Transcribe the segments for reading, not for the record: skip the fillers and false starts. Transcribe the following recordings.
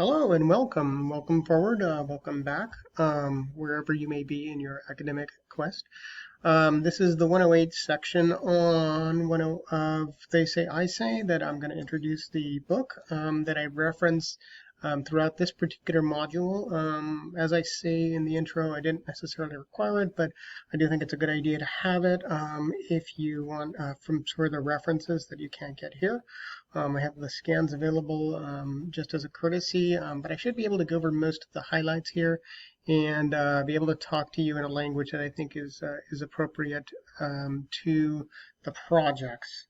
Hello and welcome. Welcome forward. Welcome back, wherever you may be in your academic quest. This is the 108 section on They Say, I Say, that I'm going to introduce the book that I reference throughout this particular module. As I say in the intro, I didn't necessarily require it, but I do think it's a good idea to have it if you want from further references that you can't get here. I have the scans available just as a courtesy, but I should be able to go over most of the highlights here and be able to talk to you in a language that I think is appropriate to the projects.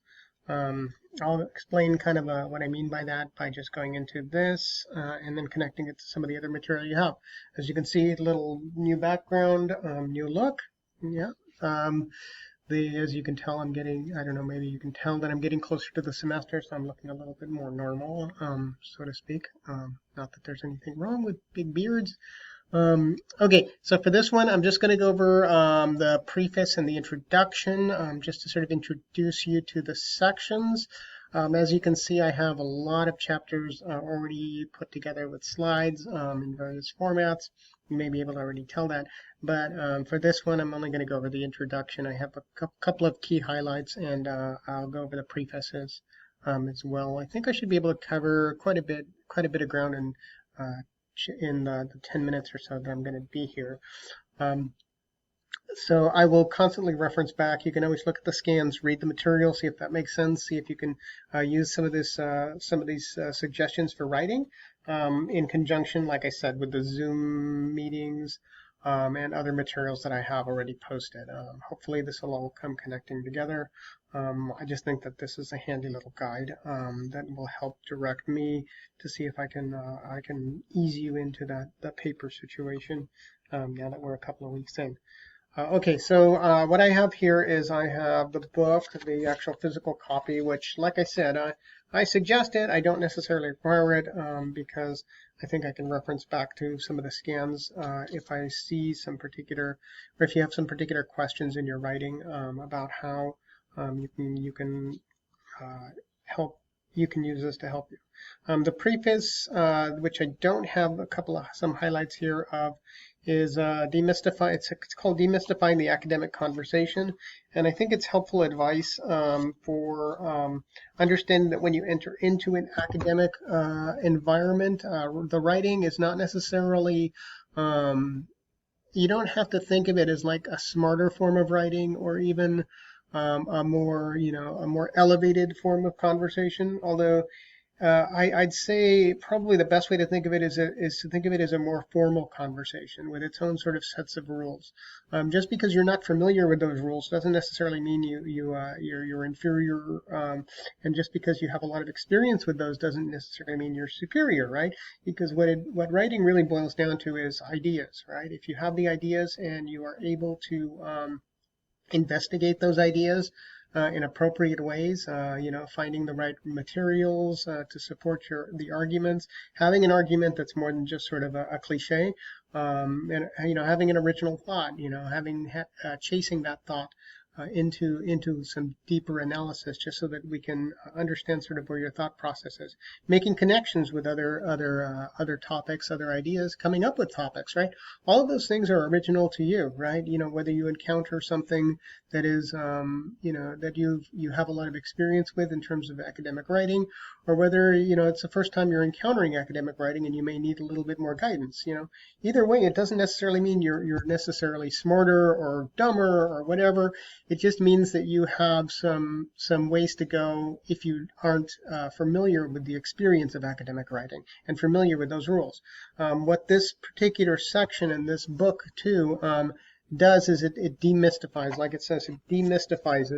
I'll explain kind of what I mean by that by just going into this and then connecting it to some of the other material you have. As you can see, little new background, new look. Yeah. As you can tell, I'm getting, I don't know, maybe you can tell that I'm getting closer to the semester, so I'm looking a little bit more normal, so to speak. Not that there's anything wrong with big beards. Okay, so for this one, I'm just going to go over the preface and the introduction, just to sort of introduce you to the sections. As you can see, I have a lot of chapters already put together with slides in various formats. You may be able to already tell that. But for this one, I'm only going to go over the introduction. I have a couple of key highlights, and I'll go over the prefaces as well. I think I should be able to cover quite a bit of ground in the 10 minutes or so that I'm going to be here. So I will constantly reference back. You can always look at the scans, read the material, see if that makes sense, see if you can use some of these suggestions for writing in conjunction, like I said, with the Zoom meetings and other materials that I have already posted. Hopefully this will all come connecting together. I just think that this is a handy little guide that will help direct me to see if I can ease you into that paper situation now that we're a couple of weeks in. Okay, so what I have here is I have the book, the actual physical copy, which, like I said, I suggest it. I don't necessarily require it because I think I can reference back to some of the scans if I see some particular, or if you have some particular questions in your writing about how you can help. You can use this to help you. The preface, which I don't have some highlights here of, is demystify. It's called Demystifying the Academic Conversation, and I think it's helpful advice for understanding that when you enter into an academic environment, the writing is not necessarily. You don't have to think of it as like a smarter form of writing or even a more elevated form of conversation. Although I'd say probably the best way to think of it is to think of it as a more formal conversation with its own sort of sets of rules. Just because you're not familiar with those rules doesn't necessarily mean you're inferior, and just because you have a lot of experience with those doesn't necessarily mean you're superior, right? Because what writing really boils down to is ideas, right? If you have the ideas and you are able to investigate those ideas in appropriate ways, finding the right materials to support the arguments, having an argument that's more than just sort of a cliche, and having an original thought, chasing that thought into some deeper analysis, just so that we can understand sort of where your thought process is, making connections with other topics, other ideas, coming up with topics, right? All of those things are original to you, right? Whether you encounter something that is that you have a lot of experience with in terms of academic writing, or whether it's the first time you're encountering academic writing and you may need a little bit more guidance. Either way, it doesn't necessarily mean you're necessarily smarter or dumber or whatever. It just means that you have some ways to go if you aren't familiar with the experience of academic writing and familiar with those rules. What this particular section in this book too does is it demystifies, like it says, it demystifies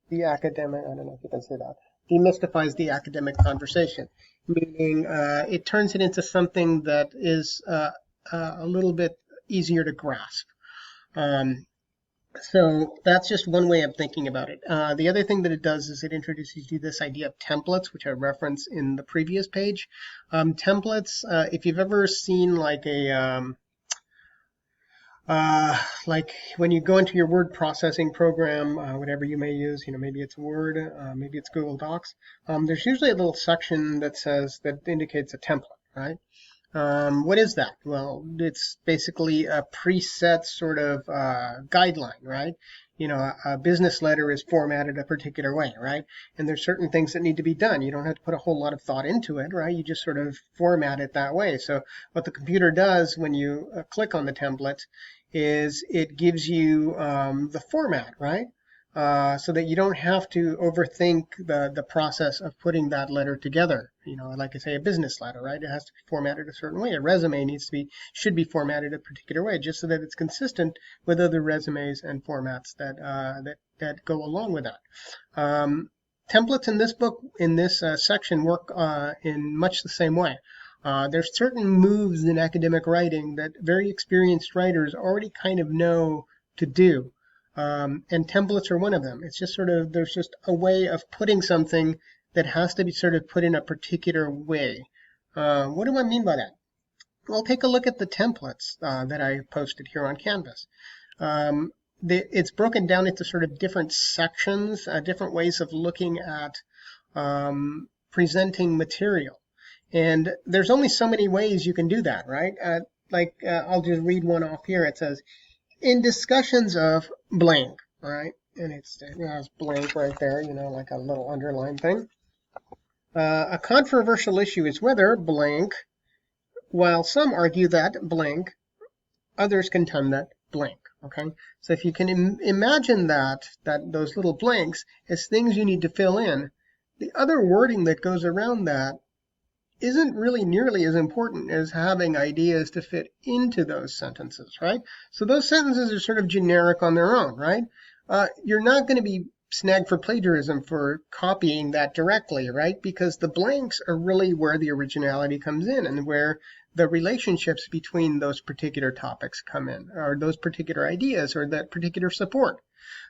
the academic, I don't know if you can say that, demystifies the academic conversation, meaning it turns it into something that is a little bit easier to grasp. So that's just one way of thinking about it. The other thing that it does is it introduces you to this idea of templates, which I referenced in the previous page. Templates, if you've ever seen like Like when you go into your word processing program, whatever you may use, maybe it's Word, maybe it's Google Docs. There's usually a little section that indicates a template, right? What is that? Well, it's basically a preset sort of guideline, right? A business letter is formatted a particular way, right? And there's certain things that need to be done. You don't have to put a whole lot of thought into it, right? You just sort of format it that way. So what the computer does when you click on the template is it gives you the format, right? So that you don't have to overthink the process of putting that letter together. Like I say, a business letter, right? It has to be formatted a certain way. A resume should be formatted a particular way, just so that it's consistent with other resumes and formats that go along with that. Templates in this section work in much the same way. There's certain moves in academic writing that very experienced writers already kind of know to do. And templates are one of them. It's just there's just a way of putting something that has to be sort of put in a particular way. What do I mean by that? Well, take a look at the templates that I posted here on Canvas. It's broken down into sort of different sections, different ways of looking at presenting material. And there's only so many ways you can do that, right? I'll just read one off here. It says, in discussions of blank, right? And it has blank right there, like a little underline thing. A controversial issue is whether blank, while some argue that blank, others contend that blank, okay? So if you can imagine those little blanks as things you need to fill in, the other wording that goes around that isn't really nearly as important as having ideas to fit into those sentences, right? So those sentences are sort of generic on their own, right? You're not going to be snagged for plagiarism for copying that directly, right? Because the blanks are really where the originality comes in and where the relationships between those particular topics come in, or those particular ideas, or that particular support.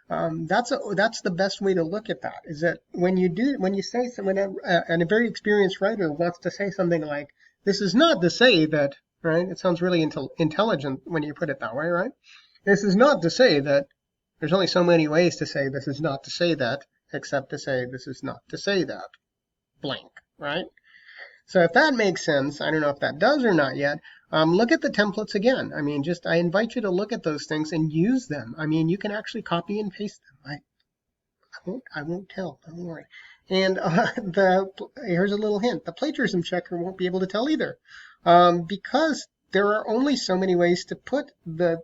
That's the best way to look at that, is that when a very experienced writer wants to say something like, this is not to say that, right? It sounds really intelligent when you put it that way, right? This is not to say that. There's only so many ways to say this is not to say that, except to say this is not to say that, blank, right? So if that makes sense, I don't know if that does or not yet, look at the templates again. I invite you to look at those things and use them. You can actually copy and paste them. I won't tell, don't worry. And here's a little hint. The plagiarism checker won't be able to tell either, because there are only so many ways to put the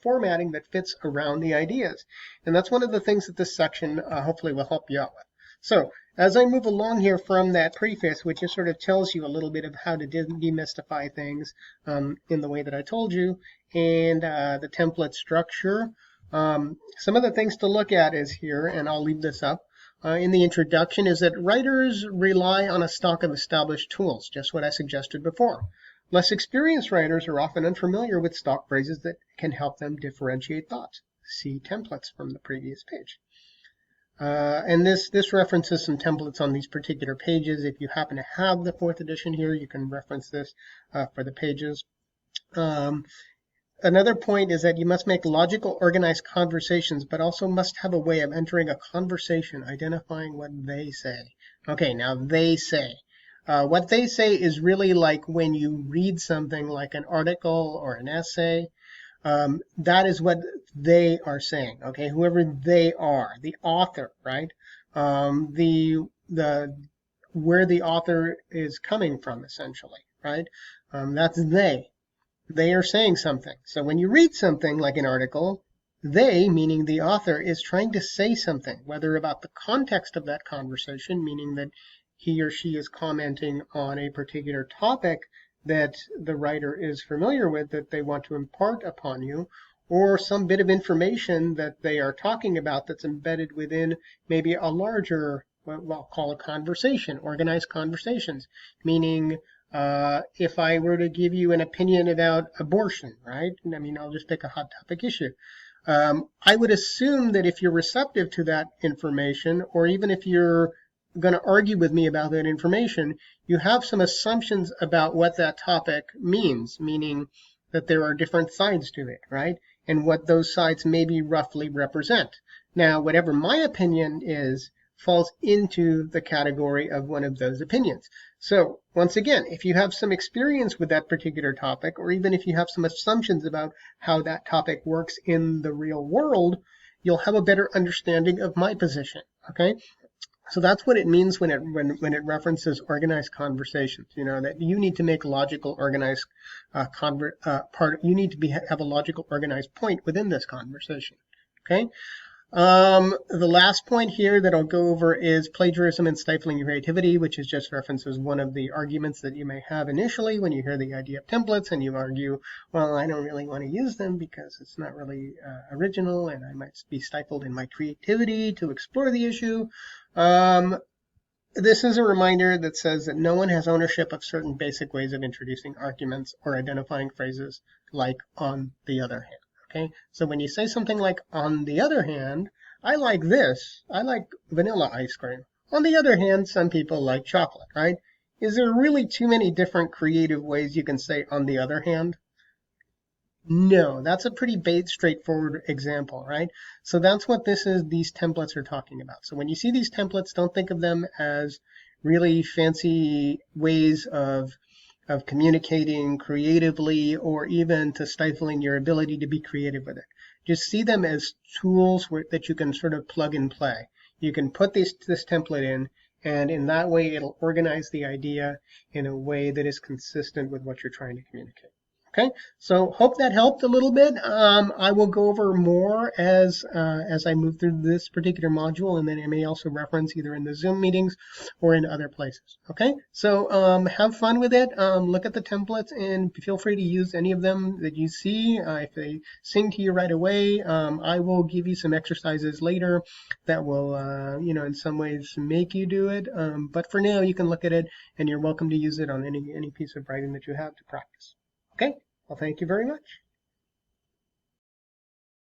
formatting that fits around the ideas. And that's one of the things that this section hopefully will help you out with. So as I move along here from that preface, which just sort of tells you a little bit of how to demystify things in the way that I told you, and the template structure, some of the things to look at is here, and I'll leave this up. In the introduction is that writers rely on a stock of established tools, just what I suggested before. Less experienced writers are often unfamiliar with stock phrases that can help them differentiate thoughts. See templates from the previous page. And this references some templates on these particular pages. If you happen to have the 4th edition here, you can reference this for the pages. Another point is that you must make logical, organized conversations, but also must have a way of entering a conversation, identifying what they say. Okay, now they say. What they say is really like when you read something like an article or an essay. That is what they are saying, okay? Whoever they are, the author, right? Where the author is coming from, essentially, right? That's they. They are saying something. So when you read something like an article, they, meaning the author, is trying to say something, whether about the context of that conversation, meaning that he or she is commenting on a particular topic that the writer is familiar with, that they want to impart upon you, or some bit of information that they are talking about that's embedded within maybe a larger, what I'll call a conversation, organized conversations, meaning if I were to give you an opinion about abortion, right? I'll just pick a hot topic issue. I would assume that if you're receptive to that information, or even if you're going to argue with me about that information, you have some assumptions about what that topic means, meaning that there are different sides to it, right? And what those sides maybe roughly represent. Now, whatever my opinion is falls into the category of one of those opinions. So once again, if you have some experience with that particular topic, or even if you have some assumptions about how that topic works in the real world, you'll have a better understanding of my position, okay? So that's what it means when it references organized conversations. You know that you need to make logical, organized you need to have a logical, organized point within this conversation. Okay. The last point here that I'll go over is plagiarism and stifling creativity, which is just references one of the arguments that you may have initially when you hear the idea of templates and you argue, well, I don't really want to use them because it's not really original and I might be stifled in my creativity to explore the issue. This is a reminder that says that no one has ownership of certain basic ways of introducing arguments or identifying phrases like on the other hand. Okay, so when you say something like on the other hand, I like this. I like vanilla ice cream. On the other hand, some people like chocolate, right? Is there really too many different creative ways you can say on the other hand? No, that's a pretty straightforward example, right? So that's what these templates are talking about. So when you see these templates, don't think of them as really fancy ways of communicating creatively or even to stifling your ability to be creative with it. Just see them as tools that you can sort of plug and play. You can put this template in, and in that way it'll organize the idea in a way that is consistent with what you're trying to communicate. Okay, so hope that helped a little bit. I will go over more as I move through this particular module, and then I may also reference either in the Zoom meetings or in other places. Okay, so have fun with it. Look at the templates and feel free to use any of them that you see. If they sing to you right away, I will give you some exercises later that will, in some ways make you do it. But for now, you can look at it, and you're welcome to use it on any piece of writing that you have to practice. Okay, well, thank you very much.